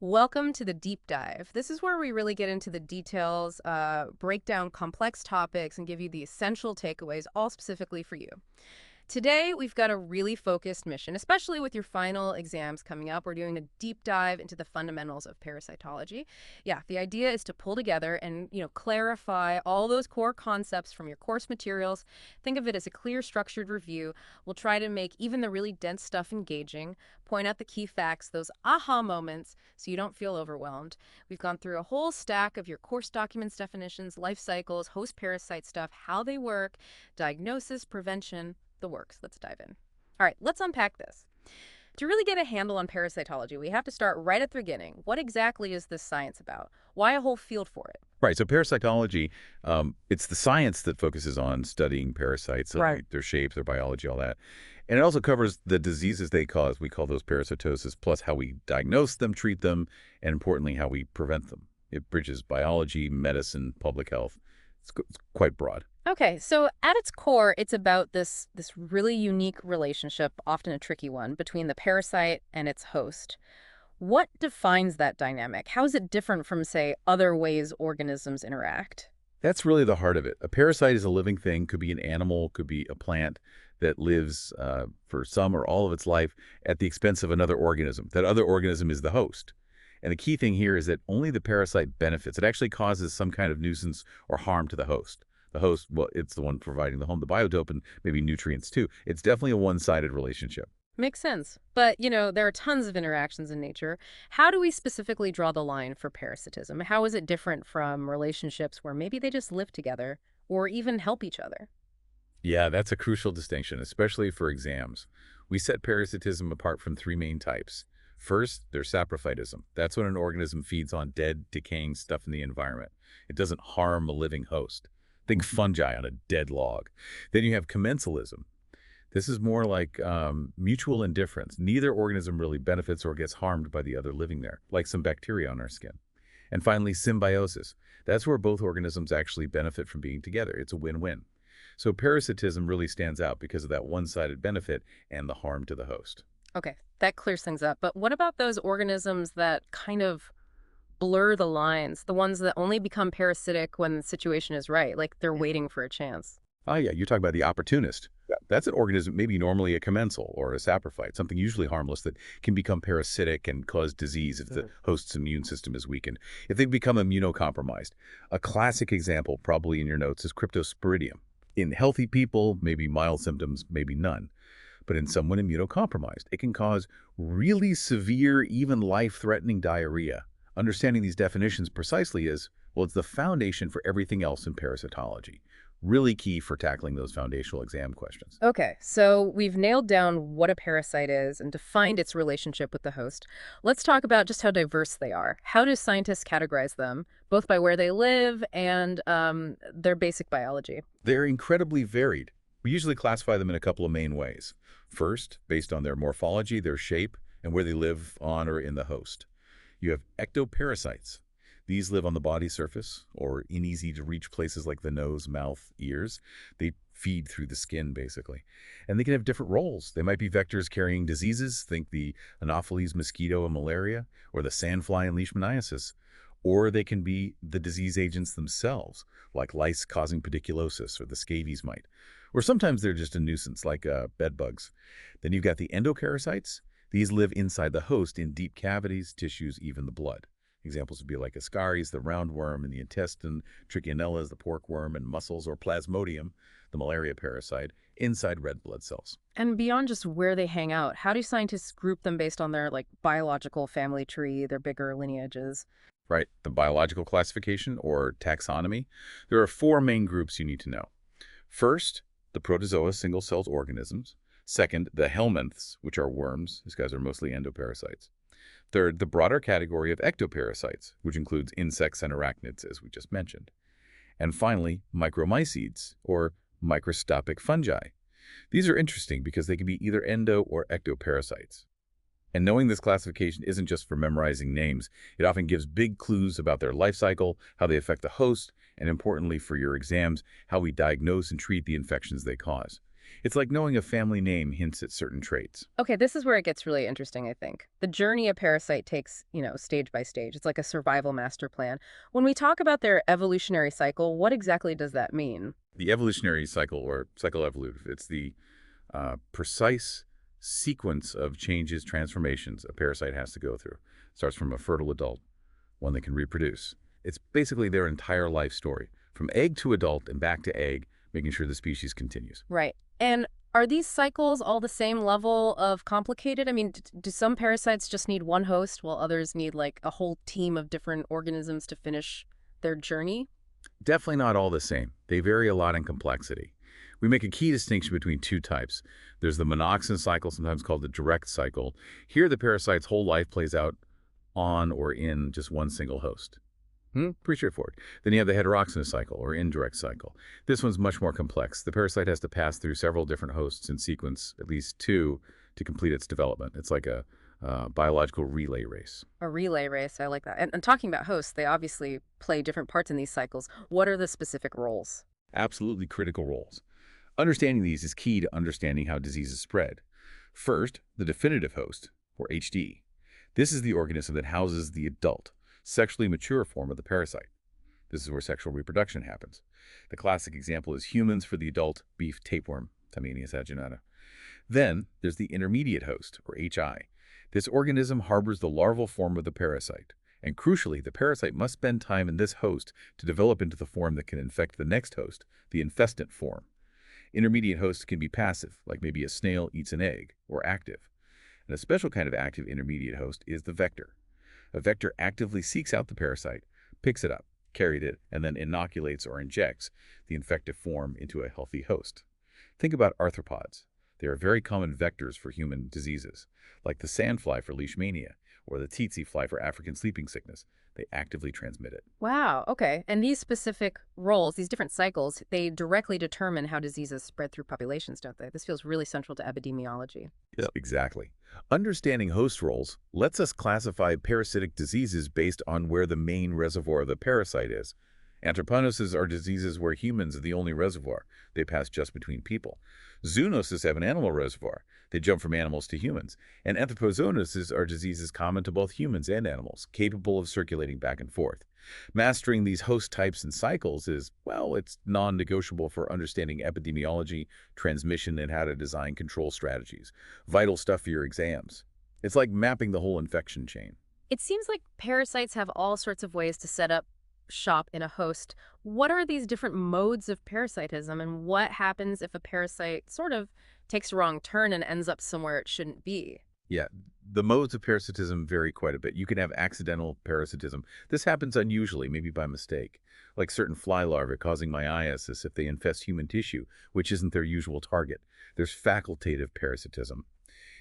Welcome to the deep dive. This is where we really get into the details, break down complex topics, and give you the essential takeaways, all specifically for you. Today, we've got a really focused mission, especially with your final exams coming up. We're doing a deep dive into the fundamentals of parasitology. Yeah, the idea is to pull together and, clarify all those core concepts from your course materials. Think of it as a clear, structured review. We'll try to make even the really dense stuff engaging, point out the key facts, those aha moments, so you don't feel overwhelmed. We've gone through a whole stack of your course documents, definitions, life cycles, host parasite stuff, how they work, diagnosis, prevention, the works. Let's dive in. All right, let's unpack this. To really get a handle on parasitology, we have to start right at the beginning. What exactly is this science about? Why a whole field for it? Right. So parasitology, it's the science that focuses on studying parasites, Right. their shape, their biology, all that. And it also covers the diseases they cause. We call those parasitosis, plus how we diagnose them, treat them, and importantly, how we prevent them. It bridges biology, medicine, public health. It's quite broad. Okay, so at its core, it's about this really unique relationship, often a tricky one, between the parasite and its host. What defines that dynamic? How is it different from, say, other ways organisms interact? That's really the heart of it. A parasite is a living thing, could be an animal, could be a plant that lives for some or all of its life at the expense of another organism. That other organism is the host. And the key thing here is that only the parasite benefits. It actually causes some kind of nuisance or harm to the host. The host, well, it's the one providing the home, the biotope, and maybe nutrients too. It's definitely a one-sided relationship. Makes sense. But, there are tons of interactions in nature. How do we specifically draw the line for parasitism? How is it different from relationships where maybe they just live together or even help each other? Yeah, that's a crucial distinction, especially for exams. We set parasitism apart from three main types. First, there's saprophytism. That's when an organism feeds on dead, decaying stuff in the environment. It doesn't harm a living host. Think fungi on a dead log. Then you have commensalism. This is more like mutual indifference. Neither organism really benefits or gets harmed by the other living there, like some bacteria on our skin. And finally, symbiosis. That's where both organisms actually benefit from being together. It's a win-win. So parasitism really stands out because of that one-sided benefit and the harm to the host. Okay, that clears things up. But what about those organisms that kind of blur the lines, the ones that only become parasitic when the situation is right, like they're waiting for a chance? Oh, yeah, you're talking about the opportunist. That's an organism, maybe normally a commensal or a saprophyte, something usually harmless that can become parasitic and cause disease if the host's immune system is weakened, if they become immunocompromised. A classic example, probably in your notes, is Cryptosporidium. In healthy people, maybe mild symptoms, maybe none. But in someone immunocompromised, it can cause really severe, even life-threatening diarrhea. Understanding these definitions precisely is, well, it's the foundation for everything else in parasitology. Really key for tackling those foundational exam questions. Okay, so we've nailed down what a parasite is and defined its relationship with the host. Let's talk about just how diverse they are. How do scientists categorize them, both by where they live and their basic biology? They're incredibly varied. We usually classify them in a couple of main ways. First, based on their morphology, their shape, and where they live on or in the host. You have ectoparasites. These live on the body surface or in easy-to-reach places like the nose, mouth, ears. They feed through the skin, basically. And they can have different roles. They might be vectors carrying diseases, think the Anopheles mosquito and malaria, or the sandfly and leishmaniasis. Or they can be the disease agents themselves, like lice causing pediculosis or the scabies mite. Or sometimes they're just a nuisance, like bed bugs. Then you've got the endoparasites. These live inside the host in deep cavities, tissues, even the blood. Examples would be like Ascaris, the roundworm in the intestine, Trichinellas, the porkworm, and mussels, or Plasmodium, the malaria parasite, inside red blood cells. And beyond just where they hang out, how do scientists group them based on their biological family tree, their bigger lineages? Right, the biological classification, or taxonomy. There are four main groups you need to know. First, the protozoa single-celled organisms. Second, the helminths, which are worms. These guys are mostly endoparasites. Third, the broader category of ectoparasites, which includes insects and arachnids, as we just mentioned. And finally, micromycetes, or microscopic fungi. These are interesting because they can be either endo or ectoparasites. And knowing this classification isn't just for memorizing names. It often gives big clues about their life cycle, how they affect the host, and importantly for your exams, how we diagnose and treat the infections they cause. It's like knowing a family name hints at certain traits. Okay, this is where it gets really interesting, I think. The journey a parasite takes, stage by stage. It's like a survival master plan. When we talk about their evolutionary cycle, what exactly does that mean? The evolutionary cycle, or cycle-evolutive, it's the precise sequence of changes, transformations a parasite has to go through. Starts from a fertile adult, one that can reproduce. It's basically their entire life story, from egg to adult and back to egg, making sure the species continues. Right. And are these cycles all the same level of complicated? I mean, do some parasites just need one host while others need like a whole team of different organisms to finish their journey? Definitely not all the same. They vary a lot in complexity. We make a key distinction between two types. There's the monoxin cycle, sometimes called the direct cycle. Here, the parasite's whole life plays out on or in just one single host. Pretty straightforward. Then you have the heteroxinous cycle, or indirect cycle. This one's much more complex. The parasite has to pass through several different hosts in sequence, at least two, to complete its development. It's like a biological relay race. A relay race, I like that. And talking about hosts, they obviously play different parts in these cycles. What are the specific roles? Absolutely critical roles. Understanding these is key to understanding how diseases spread. First, the definitive host, or HD. This is the organism that houses the adult, sexually mature form of the parasite. This is where sexual reproduction happens. The classic example is humans for the adult beef tapeworm, Tamenius aginata. Then, there's the intermediate host, or HI. This organism harbors the larval form of the parasite. And crucially, the parasite must spend time in this host to develop into the form that can infect the next host, the infestant form. Intermediate hosts can be passive, like maybe a snail eats an egg, or active. And a special kind of active intermediate host is the vector. A vector actively seeks out the parasite, picks it up, carries it, and then inoculates or injects the infective form into a healthy host. Think about arthropods. They are very common vectors for human diseases, like the sandfly for leishmania or the tsetse fly for African sleeping sickness. They actively transmit it. Wow, okay. And these specific roles, these different cycles, they directly determine how diseases spread through populations, don't they? This feels really central to epidemiology. Yep. Exactly. Understanding host roles lets us classify parasitic diseases based on where the main reservoir of the parasite is. Anthraponoses are diseases where humans are the only reservoir. They pass just between people. Zoonoses have an animal reservoir. They jump from animals to humans. And anthropozoonoses are diseases common to both humans and animals, capable of circulating back and forth. Mastering these host types and cycles is, well, it's non-negotiable for understanding epidemiology, transmission, and how to design control strategies. Vital stuff for your exams. It's like mapping the whole infection chain. It seems like parasites have all sorts of ways to set up shop in a host. What are these different modes of parasitism, and what happens if a parasite sort of takes a wrong turn and ends up somewhere it shouldn't be? Yeah, the modes of parasitism vary quite a bit. You can have accidental parasitism. This happens unusually, maybe by mistake, like certain fly larvae causing myiasis if they infest human tissue, which isn't their usual target. There's facultative parasitism.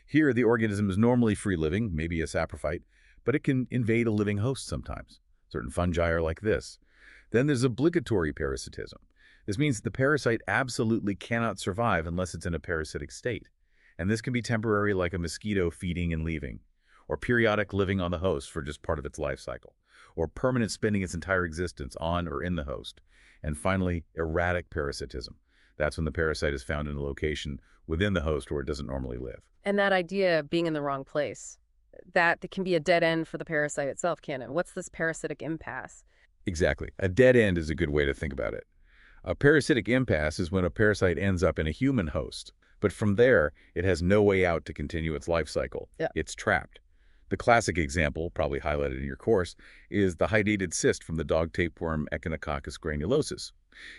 Here, the organism is normally free-living, maybe a saprophyte, but it can invade a living host sometimes. Certain fungi are like this. Then there's obligatory parasitism. This means the parasite absolutely cannot survive unless it's in a parasitic state. And this can be temporary, like a mosquito feeding and leaving, or periodic living on the host for just part of its life cycle, or permanent spending its entire existence on or in the host. And finally, erratic parasitism. That's when the parasite is found in a location within the host where it doesn't normally live. And that idea of being in the wrong place, that can be a dead end for the parasite itself, can it? What's this parasitic impasse? Exactly. A dead end is a good way to think about it. A parasitic impasse is when a parasite ends up in a human host, but from there, it has no way out to continue its life cycle. Yeah. It's trapped. The classic example, probably highlighted in your course, is the hydated cyst from the dog tapeworm Echinococcus granulosus.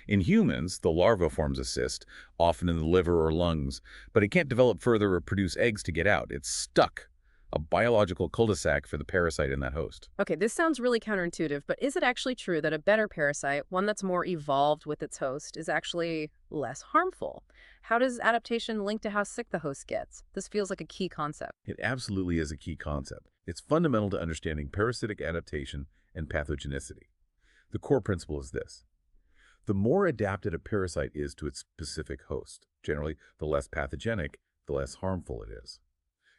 In humans, the larva forms a cyst, often in the liver or lungs, but it can't develop further or produce eggs to get out. It's stuck. A biological cul-de-sac for the parasite in that host. Okay, this sounds really counterintuitive, but is it actually true that a better parasite, one that's more evolved with its host, is actually less harmful? How does adaptation link to how sick the host gets? This feels like a key concept. It absolutely is a key concept. It's fundamental to understanding parasitic adaptation and pathogenicity. The core principle is this. The more adapted a parasite is to its specific host, generally the less pathogenic, the less harmful it is.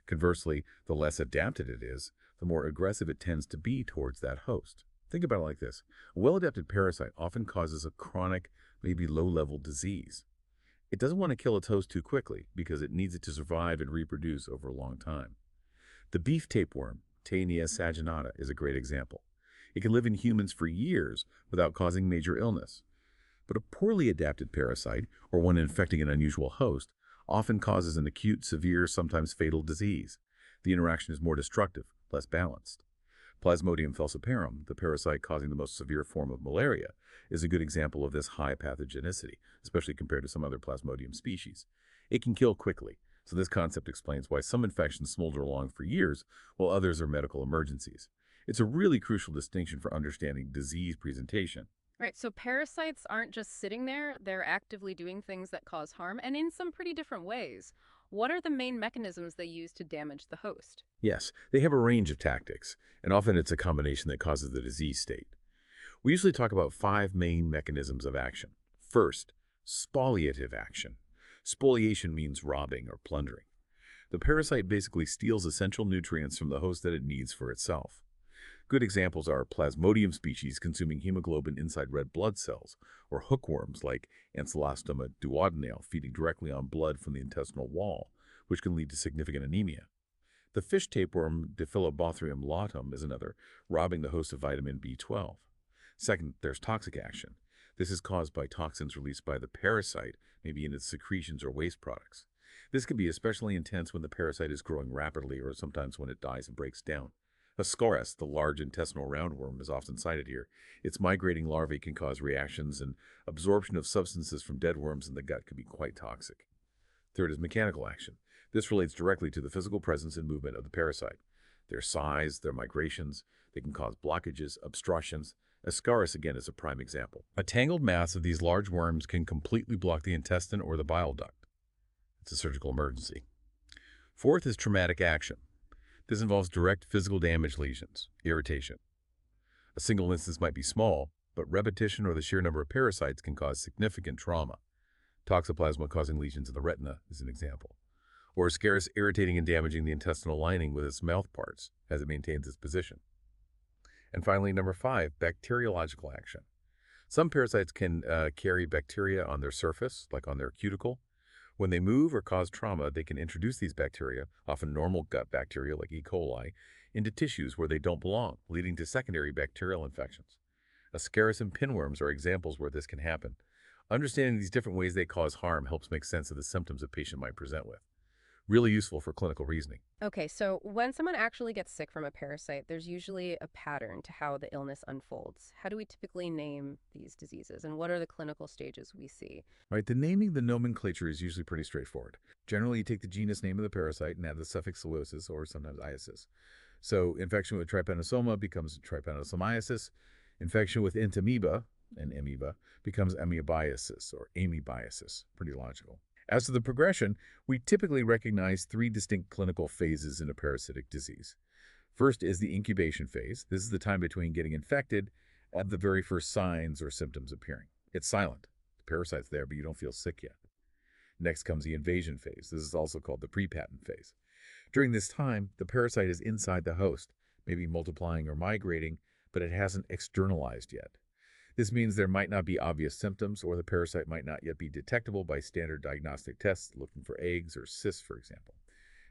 Conversely, the less adapted it is, the more aggressive it tends to be towards that host. Think about it like this. A well-adapted parasite often causes a chronic, maybe low-level disease. It doesn't want to kill its host too quickly because it needs it to survive and reproduce over a long time. The beef tapeworm, Taenia saginata, is a great example. It can live in humans for years without causing major illness. But a poorly adapted parasite, or one infecting an unusual host, often causes an acute, severe, sometimes fatal disease. The interaction is more destructive, less balanced. Plasmodium falciparum, the parasite causing the most severe form of malaria, is a good example of this high pathogenicity, especially compared to some other Plasmodium species. It can kill quickly, so this concept explains why some infections smolder along for years, while others are medical emergencies. It's a really crucial distinction for understanding disease presentation. Right, so parasites aren't just sitting there, they're actively doing things that cause harm, and in some pretty different ways. What are the main mechanisms they use to damage the host? Yes, they have a range of tactics, and often it's a combination that causes the disease state. We usually talk about 5 main mechanisms of action. First, spoliative action. Spoliation means robbing or plundering. The parasite basically steals essential nutrients from the host that it needs for itself. Good examples are Plasmodium species consuming hemoglobin inside red blood cells, or hookworms like Ancylostoma duodenale feeding directly on blood from the intestinal wall, which can lead to significant anemia. The fish tapeworm Diphyllobothrium latum is another, robbing the host of vitamin B12. Second, there's toxic action. This is caused by toxins released by the parasite, maybe in its secretions or waste products. This can be especially intense when the parasite is growing rapidly or sometimes when it dies and breaks down. Ascaris, the large intestinal roundworm, is often cited here. Its migrating larvae can cause reactions, and absorption of substances from dead worms in the gut can be quite toxic. Third is mechanical action. This relates directly to the physical presence and movement of the parasite. Their size, their migrations, they can cause blockages, obstructions. Ascaris, again, is a prime example. A tangled mass of these large worms can completely block the intestine or the bile duct. It's a surgical emergency. Fourth is traumatic action. This involves direct physical damage lesions, irritation. A single instance might be small, but repetition or the sheer number of parasites can cause significant trauma. Toxoplasma causing lesions of the retina is an example. Or Ascaris irritating and damaging the intestinal lining with its mouth parts as it maintains its position. And finally, number 5, bacteriological action. Some parasites can carry bacteria on their surface, like on their cuticle. When they move or cause trauma, they can introduce these bacteria, often normal gut bacteria like E. coli, into tissues where they don't belong, leading to secondary bacterial infections. Ascaris and pinworms are examples where this can happen. Understanding these different ways they cause harm helps make sense of the symptoms a patient might present with. Really useful for clinical reasoning. Okay, so when someone actually gets sick from a parasite, there's usually a pattern to how the illness unfolds. How do we typically name these diseases, and what are the clinical stages we see? Right, the naming, the nomenclature is usually pretty straightforward. Generally, you take the genus name of the parasite and add the suffix "zoosis" or sometimes "iasis." So, infection with trypanosoma becomes trypanosomiasis. Infection with entamoeba, and amoeba, becomes amoebiasis or amoebiasis. Pretty logical. As to the progression, we typically recognize 3 distinct clinical phases in a parasitic disease. First is the incubation phase. This is the time between getting infected and the very first signs or symptoms appearing. It's silent. The parasite's there, but you don't feel sick yet. Next comes the invasion phase. This is also called the prepatent phase. During this time, the parasite is inside the host, maybe multiplying or migrating, but it hasn't externalized yet. This means there might not be obvious symptoms, or the parasite might not yet be detectable by standard diagnostic tests looking for eggs or cysts, for example.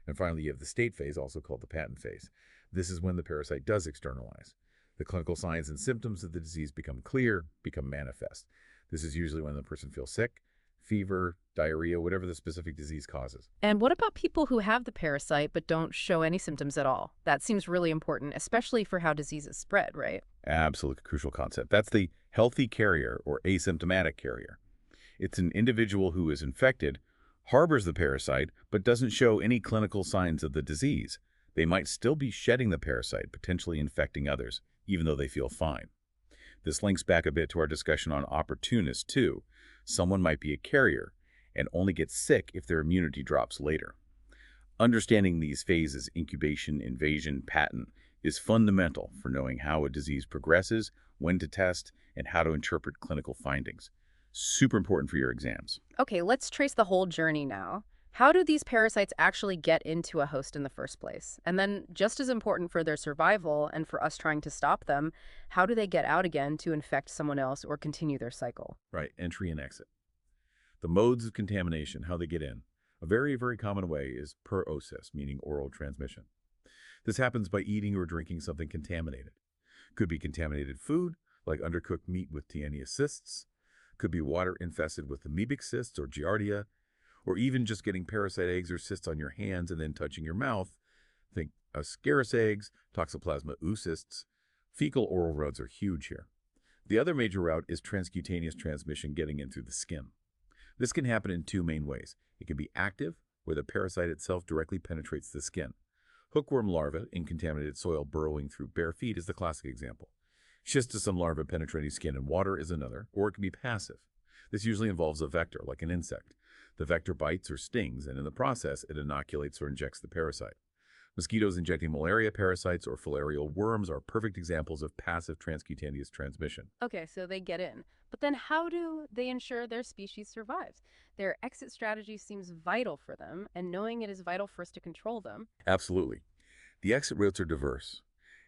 And finally, you have the state phase, also called the patent phase. This is when the parasite does externalize. The clinical signs and symptoms of the disease become clear, become manifest. This is usually when the person feels sick, fever, diarrhea, whatever the specific disease causes. And what about people who have the parasite but don't show any symptoms at all? That seems really important, especially for how diseases spread, right? Absolutely crucial concept. That's the healthy carrier or asymptomatic carrier. It's an individual who is infected, harbors the parasite, but doesn't show any clinical signs of the disease. They might still be shedding the parasite, potentially infecting others, even though they feel fine. This links back a bit to our discussion on opportunists, too. Someone might be a carrier and only get sick if their immunity drops later. Understanding these phases, incubation, invasion, patent, is fundamental for knowing how a disease progresses, when to test, and how to interpret clinical findings. Super important for your exams. Okay, let's trace the whole journey now. How do these parasites actually get into a host in the first place? And then, just as important for their survival and for us trying to stop them, how do they get out again to infect someone else or continue their cycle? Right, entry and exit. The modes of contamination, how they get in. A very, very common way is per osis, meaning oral transmission. This happens by eating or drinking something contaminated. Could be contaminated food, like undercooked meat with Taenia cysts. Could be water infested with amoebic cysts or giardia, or even just getting parasite eggs or cysts on your hands and then touching your mouth. Think Ascaris eggs, Toxoplasma oocysts. Fecal oral routes are huge here. The other major route is transcutaneous transmission getting in through the skin. This can happen in two main ways. It can be active, where the parasite itself directly penetrates the skin. Hookworm larvae in contaminated soil burrowing through bare feet is the classic example. Schistosome larvae penetrating skin and water is another, or it can be passive. This usually involves a vector, like an insect. The vector bites or stings, and in the process, it inoculates or injects the parasite. Mosquitoes injecting malaria parasites or filarial worms are perfect examples of passive transcutaneous transmission. Okay, so they get in. But then how do they ensure their species survives? Their exit strategy seems vital for them, and knowing it is vital for us to control them. Absolutely. The exit routes are diverse,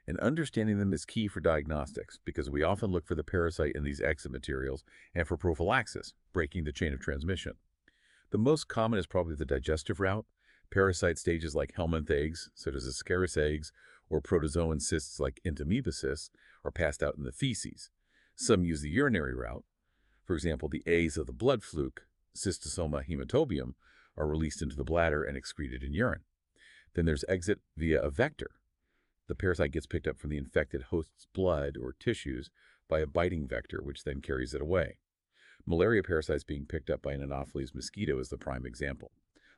and understanding them is key for diagnostics because we often look for the parasite in these exit materials and for prophylaxis, breaking the chain of transmission. The most common is probably the digestive route. Parasite stages like helminth eggs, such as Ascaris eggs, or protozoan cysts like Entamoeba cysts, are passed out in the feces. Some use the urinary route. For example, the A's of the blood fluke, Cystosoma hematobium, are released into the bladder and excreted in urine. Then there's exit via a vector. The parasite gets picked up from the infected host's blood or tissues by a biting vector, which then carries it away. Malaria parasites being picked up by an Anopheles mosquito is the prime example.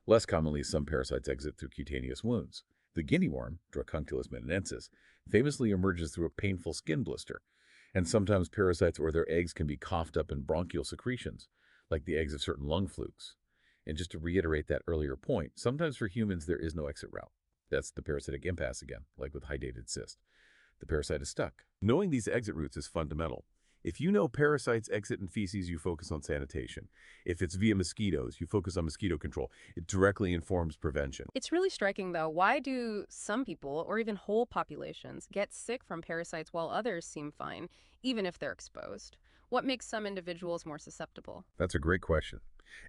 Less commonly, some parasites exit through cutaneous wounds. The guinea worm, Dracunculus meninensis, famously emerges through a painful skin blister, and sometimes parasites or their eggs can be coughed up in bronchial secretions, like the eggs of certain lung flukes. And just to reiterate that earlier point, sometimes for humans there is no exit route. That's the parasitic impasse again, like with hydatid cyst. The parasite is stuck. Knowing these exit routes is fundamental. If you know parasites exit in feces, you focus on sanitation. If it's via mosquitoes, you focus on mosquito control. It directly informs prevention. It's really striking, though. Why do some people, or even whole populations, get sick from parasites while others seem fine, even if they're exposed? What makes some individuals more susceptible? That's a great question.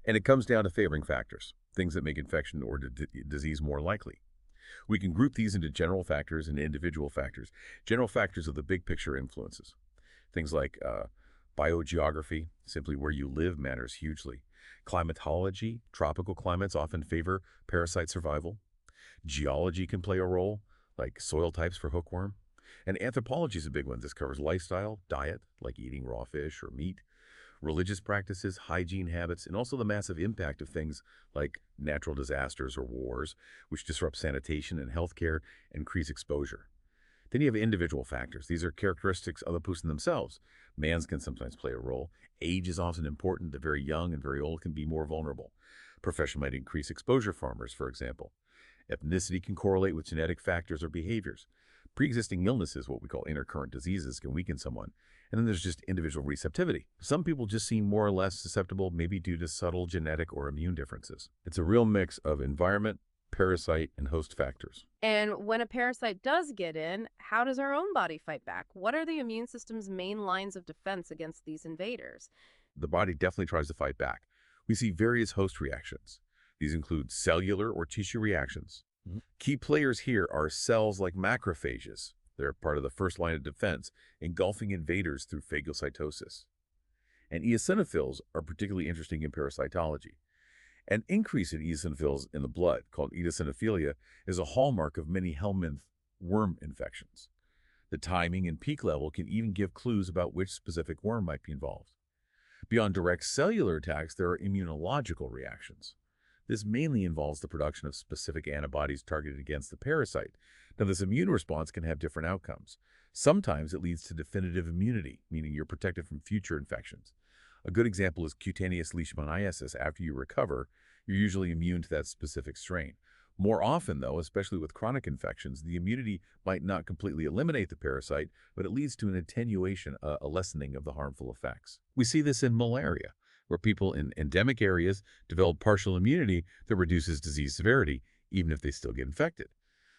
And it comes down to favoring factors, things that make infection or disease more likely. We can group these into general factors and individual factors. General factors are the big picture influences. Things like biogeography, simply where you live, matters hugely. Climatology, tropical climates often favor parasite survival. Geology can play a role, like soil types for hookworm. And anthropology is a big one. This covers lifestyle, diet, like eating raw fish or meat, religious practices, hygiene habits, and also the massive impact of things like natural disasters or wars, which disrupt sanitation and healthcare and increase exposure. Then you have individual factors. These are characteristics of the person themselves. Mans can sometimes play a role. Age is often important. The very young and very old can be more vulnerable. Profession might increase exposure farmers, for example. Ethnicity can correlate with genetic factors or behaviors. Pre-existing illnesses, what we call intercurrent diseases, can weaken someone. And then there's just individual receptivity. Some people just seem more or less susceptible, maybe due to subtle genetic or immune differences. It's a real mix of environment, parasite, and host factors. And when a parasite does get in, how does our own body fight back? What are the immune system's main lines of defense against these invaders? The body definitely tries to fight back. We see various host reactions. These include cellular or tissue reactions. Key players here are cells like macrophages. They're part of the first line of defense, engulfing invaders through phagocytosis. And eosinophils are particularly interesting in parasitology. An increase in eosinophils in the blood, called eosinophilia, is a hallmark of many helminth worm infections. The timing and peak level can even give clues about which specific worm might be involved. Beyond direct cellular attacks, there are immunological reactions. This mainly involves the production of specific antibodies targeted against the parasite. Now, this immune response can have different outcomes. Sometimes it leads to definitive immunity, meaning you're protected from future infections. A good example is cutaneous leishmaniasis. After you recover, you're usually immune to that specific strain. More often, though, especially with chronic infections, the immunity might not completely eliminate the parasite, but it leads to an attenuation, a lessening of the harmful effects. We see this in malaria, where people in endemic areas develop partial immunity that reduces disease severity, even if they still get infected.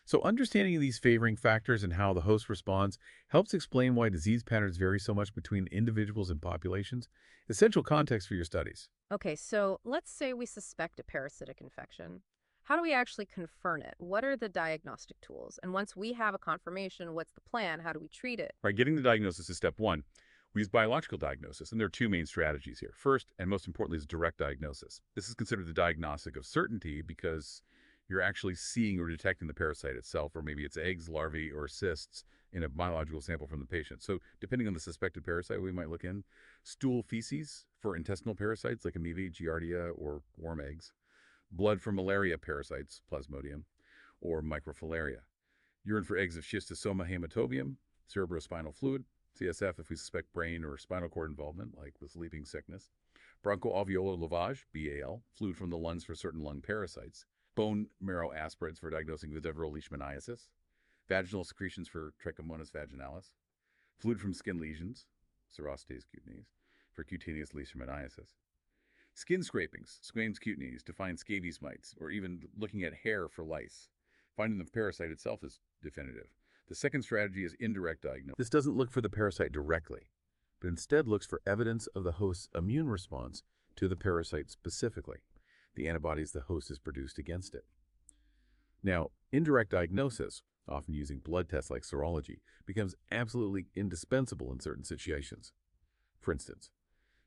So understanding these favoring factors and how the host responds helps explain why disease patterns vary so much between individuals and populations, essential context for your studies. Okay, so let's say we suspect a parasitic infection. How do we actually confirm it? What are the diagnostic tools? And once we have a confirmation, what's the plan? How do we treat it? Right, getting the diagnosis is step one. We use biological diagnosis, and there are two main strategies here. First, and most importantly, is direct diagnosis. This is considered the diagnostic of certainty because you're actually seeing or detecting the parasite itself, or maybe its eggs, larvae, or cysts in a biological sample from the patient. So depending on the suspected parasite, we might look in stool feces for intestinal parasites like amoeba, giardia, or worm eggs, blood for malaria parasites, plasmodium, or microfilaria, urine for eggs of schistosoma hematobium, cerebrospinal fluid, CSF if we suspect brain or spinal cord involvement, like with sleeping sickness, bronchoalveolar lavage, BAL, fluid from the lungs for certain lung parasites, bone marrow aspirates for diagnosing vestibular leishmaniasis, vaginal secretions for Trichomonas vaginalis, fluid from skin lesions, serostes cutanea, for cutaneous leishmaniasis, skin scrapings, squamous cutanea to find scabies mites, or even looking at hair for lice. Finding the parasite itself is definitive. The second strategy is indirect diagnosis. This doesn't look for the parasite directly, but instead looks for evidence of the host's immune response to the parasite specifically, the antibodies the host has produced against it. Now, indirect diagnosis, often using blood tests like serology, becomes absolutely indispensable in certain situations. For instance,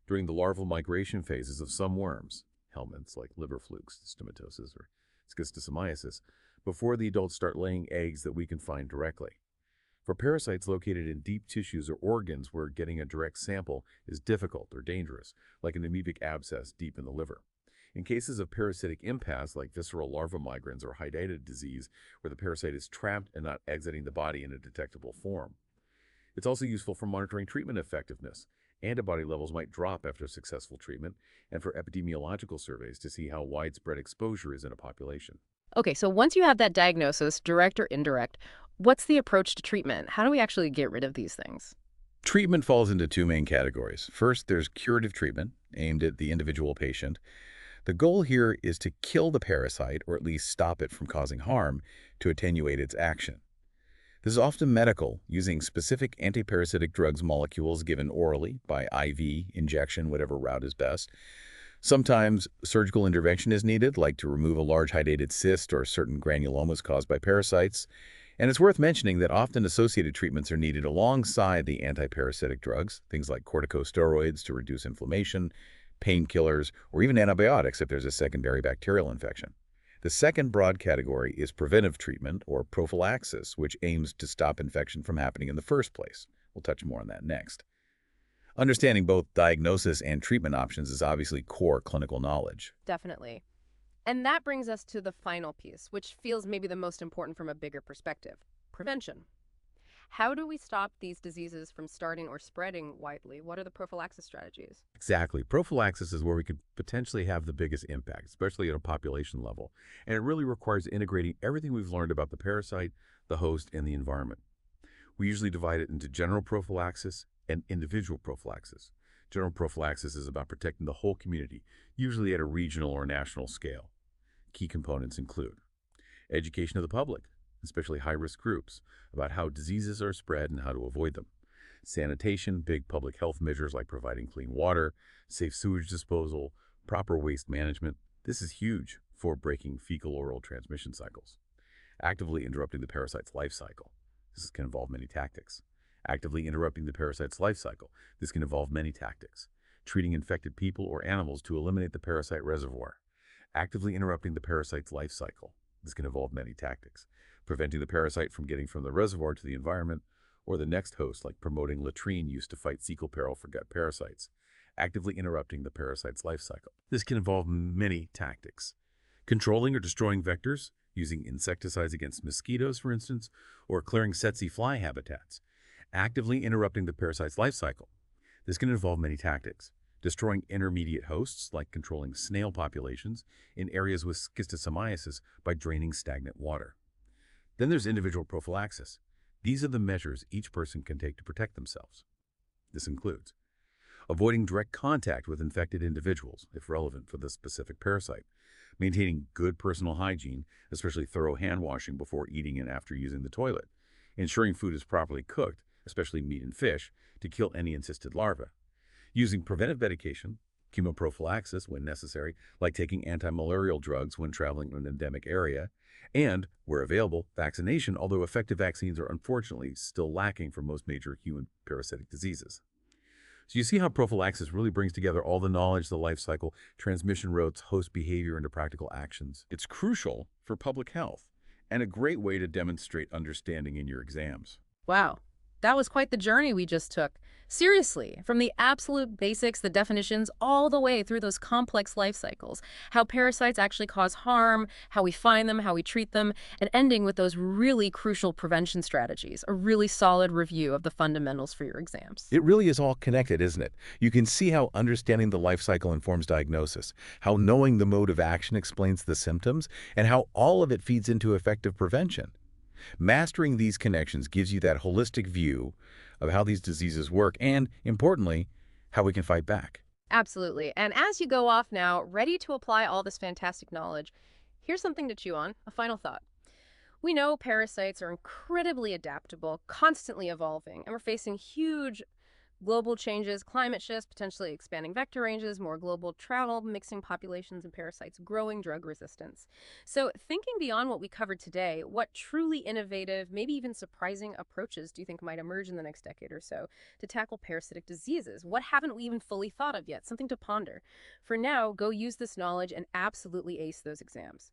during the larval migration phases of some worms, helminths like liver flukes, stomatosis, or schistosomiasis, before the adults start laying eggs that we can find directly. For parasites located in deep tissues or organs where getting a direct sample is difficult or dangerous, like an amoebic abscess deep in the liver. In cases of parasitic impasse like visceral larva migrans or hydatid disease, where the parasite is trapped and not exiting the body in a detectable form. It's also useful for monitoring treatment effectiveness. Antibody levels might drop after successful treatment, and for epidemiological surveys to see how widespread exposure is in a population. Okay, so once you have that diagnosis, direct or indirect, what's the approach to treatment? How do we actually get rid of these things? Treatment falls into two main categories. First, there's curative treatment aimed at the individual patient. The goal here is to kill the parasite, or at least stop it from causing harm, to attenuate its action. This is often medical, using specific antiparasitic drugs molecules given orally, by IV, injection, whatever route is best. Sometimes surgical intervention is needed, like to remove a large hydatid cyst or certain granulomas caused by parasites. And it's worth mentioning that often associated treatments are needed alongside the antiparasitic drugs, things like corticosteroids to reduce inflammation, painkillers, or even antibiotics if there's a secondary bacterial infection. The second broad category is preventive treatment, or prophylaxis, which aims to stop infection from happening in the first place. We'll touch more on that next. Understanding both diagnosis and treatment options is obviously core clinical knowledge. Definitely. And that brings us to the final piece, which feels maybe the most important from a bigger perspective: prevention. How do we stop these diseases from starting or spreading widely? What are the prophylaxis strategies? Exactly. Prophylaxis is where we could potentially have the biggest impact, especially at a population level. And it really requires integrating everything we've learned about the parasite, the host, and the environment. We usually divide it into general prophylaxis and individual prophylaxis. General prophylaxis is about protecting the whole community, usually at a regional or national scale. Key components include education of the public, especially high-risk groups, about how diseases are spread and how to avoid them. Sanitation, big public health measures like providing clean water, safe sewage disposal, proper waste management. This is huge for breaking fecal-oral transmission cycles. Actively interrupting the parasite's life cycle. This can involve many tactics. Actively interrupting the parasite's life cycle. This can involve many tactics. Treating infected people or animals to eliminate the parasite reservoir. Actively interrupting the parasite's life cycle. This can involve many tactics. Preventing the parasite from getting from the reservoir to the environment or the next host, like promoting latrine used to fight cecal peril for gut parasites. Actively interrupting the parasite's life cycle. This can involve many tactics. Controlling or destroying vectors, using insecticides against mosquitoes, for instance, or clearing tsetse fly habitats. Actively interrupting the parasite's life cycle. This can involve many tactics. Destroying intermediate hosts, like controlling snail populations in areas with schistosomiasis by draining stagnant water. Then there's individual prophylaxis. These are the measures each person can take to protect themselves. This includes avoiding direct contact with infected individuals, if relevant for the specific parasite, maintaining good personal hygiene, especially thorough hand washing before eating and after using the toilet, ensuring food is properly cooked, especially meat and fish, to kill any encysted larvae, using preventive medication, chemoprophylaxis when necessary, like taking anti-malarial drugs when traveling in an endemic area, and, where available, vaccination, although effective vaccines are unfortunately still lacking for most major human parasitic diseases. So you see how prophylaxis really brings together all the knowledge, the life cycle, transmission routes, host behavior into practical actions. It's crucial for public health and a great way to demonstrate understanding in your exams. Wow, that was quite the journey we just took. Seriously, from the absolute basics, the definitions, all the way through those complex life cycles, how parasites actually cause harm, how we find them, how we treat them, and ending with those really crucial prevention strategies, a really solid review of the fundamentals for your exams. It really is all connected, isn't it? You can see how understanding the life cycle informs diagnosis, how knowing the mode of action explains the symptoms, and how all of it feeds into effective prevention. Mastering these connections gives you that holistic view of how these diseases work and, importantly, how we can fight back. Absolutely. And as you go off now, ready to apply all this fantastic knowledge, here's something to chew on, a final thought. We know parasites are incredibly adaptable, constantly evolving, and we're facing huge global changes, climate shifts, potentially expanding vector ranges, more global travel, mixing populations and parasites, growing drug resistance. So, thinking beyond what we covered today, what truly innovative, maybe even surprising approaches do you think might emerge in the next decade or so to tackle parasitic diseases? What haven't we even fully thought of yet? Something to ponder. For now, go use this knowledge and absolutely ace those exams.